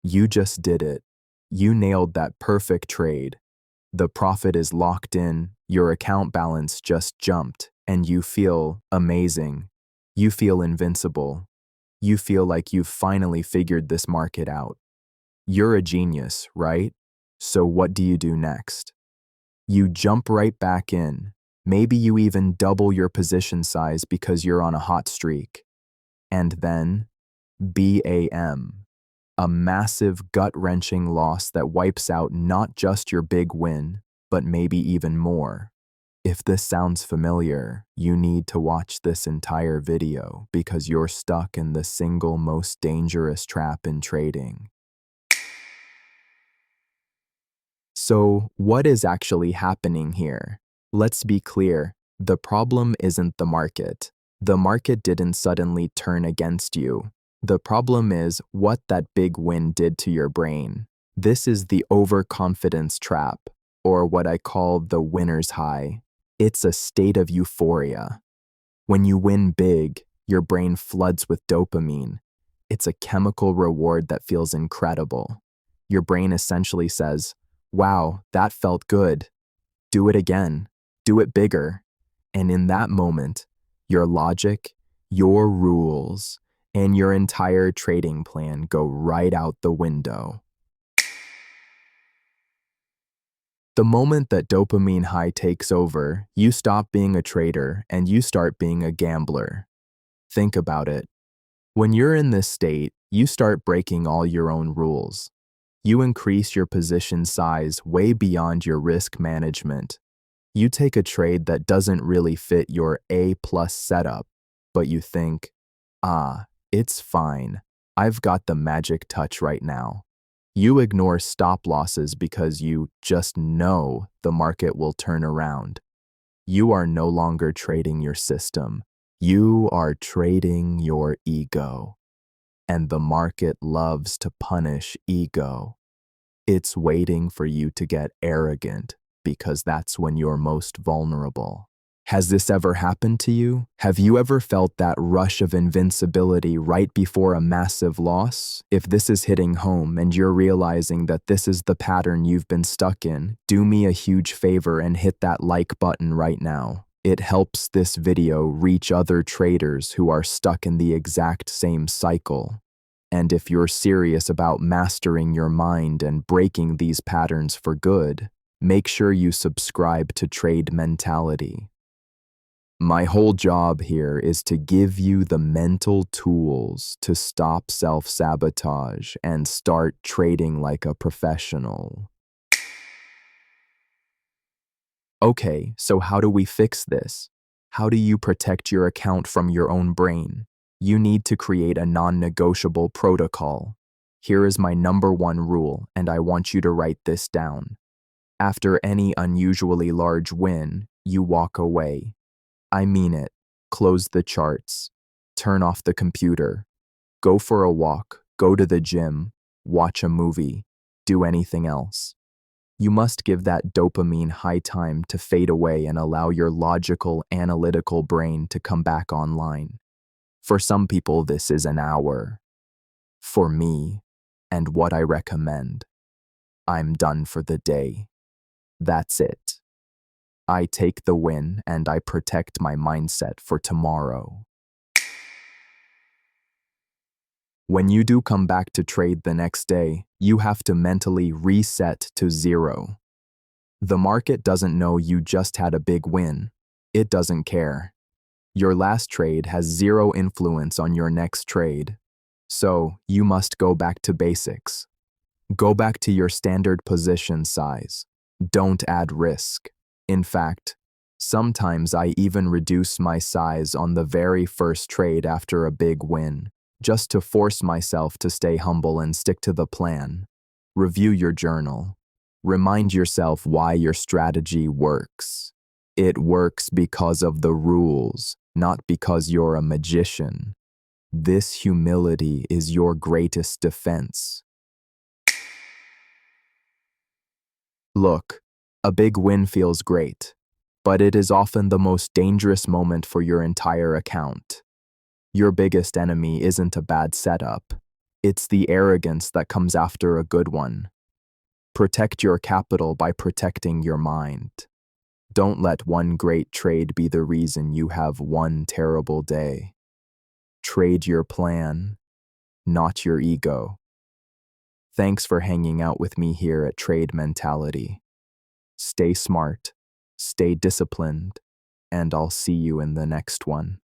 You just did it. You nailed that perfect trade. The profit is locked in, your account balance just jumped, and you feel amazing. You feel invincible. You feel like you've finally figured this market out. You're a genius, right? So what do you do next? You jump right back in. Maybe you even double your position size because you're on a hot streak. And then, BAM. A massive gut-wrenching loss that wipes out not just your big win, but maybe even more. If this sounds familiar, you need to watch this entire video because you're stuck in the single most dangerous trap in trading. So, what is actually happening here? Let's be clear, the problem isn't the market. The market didn't suddenly turn against you. The problem is what that big win did to your brain. This is the overconfidence trap, or what I call the winner's high. It's a state of euphoria. When you win big, your brain floods with dopamine. It's a chemical reward that feels incredible. Your brain essentially says, "Wow, that felt good. Do it again. Do it bigger." And in that moment, your logic, your rules, and your entire trading plan go right out the window. The moment that dopamine high takes over, you stop being a trader and you start being a gambler. Think about it. When you're in this state, you start breaking all your own rules. You increase your position size way beyond your risk management. You take a trade that doesn't really fit your A-plus setup, but you think, it's fine. I've got the magic touch right now. You ignore stop losses because you just know the market will turn around. You are no longer trading your system. You are trading your ego. And the market loves to punish ego. It's waiting for you to get arrogant because that's when you're most vulnerable. Has this ever happened to you? Have you ever felt that rush of invincibility right before a massive loss? If this is hitting home and you're realizing that this is the pattern you've been stuck in, do me a huge favor and hit that like button right now. It helps this video reach other traders who are stuck in the exact same cycle. And if you're serious about mastering your mind and breaking these patterns for good, make sure you subscribe to Trade Mentality. My whole job here is to give you the mental tools to stop self-sabotage and start trading like a professional. Okay, so how do we fix this? How do you protect your account from your own brain? You need to create a non-negotiable protocol. Here is my #1 rule, and I want you to write this down. After any unusually large win, you walk away. I mean it. Close the charts. Turn off the computer. Go for a walk. Go to the gym. Watch a movie. Do anything else. You must give that dopamine high time to fade away and allow your logical, analytical brain to come back online. For some people, this is an hour. For me, and what I recommend, I'm done for the day. That's it. I take the win and I protect my mindset for tomorrow. When you do come back to trade the next day, you have to mentally reset to 0. The market doesn't know you just had a big win. It doesn't care. Your last trade has 0 influence on your next trade. So you must go back to basics. Go back to your standard position size. Don't add risk. In fact, sometimes I even reduce my size on the very first trade after a big win, just to force myself to stay humble and stick to the plan. Review your journal. Remind yourself why your strategy works. It works because of the rules, not because you're a magician. This humility is your greatest defense. Look, a big win feels great, but it is often the most dangerous moment for your entire account. Your biggest enemy isn't a bad setup. It's the arrogance that comes after a good one. Protect your capital by protecting your mind. Don't let one great trade be the reason you have one terrible day. Trade your plan, not your ego. Thanks for hanging out with me here at Trade Mentality. Stay smart, stay disciplined, and I'll see you in the next one.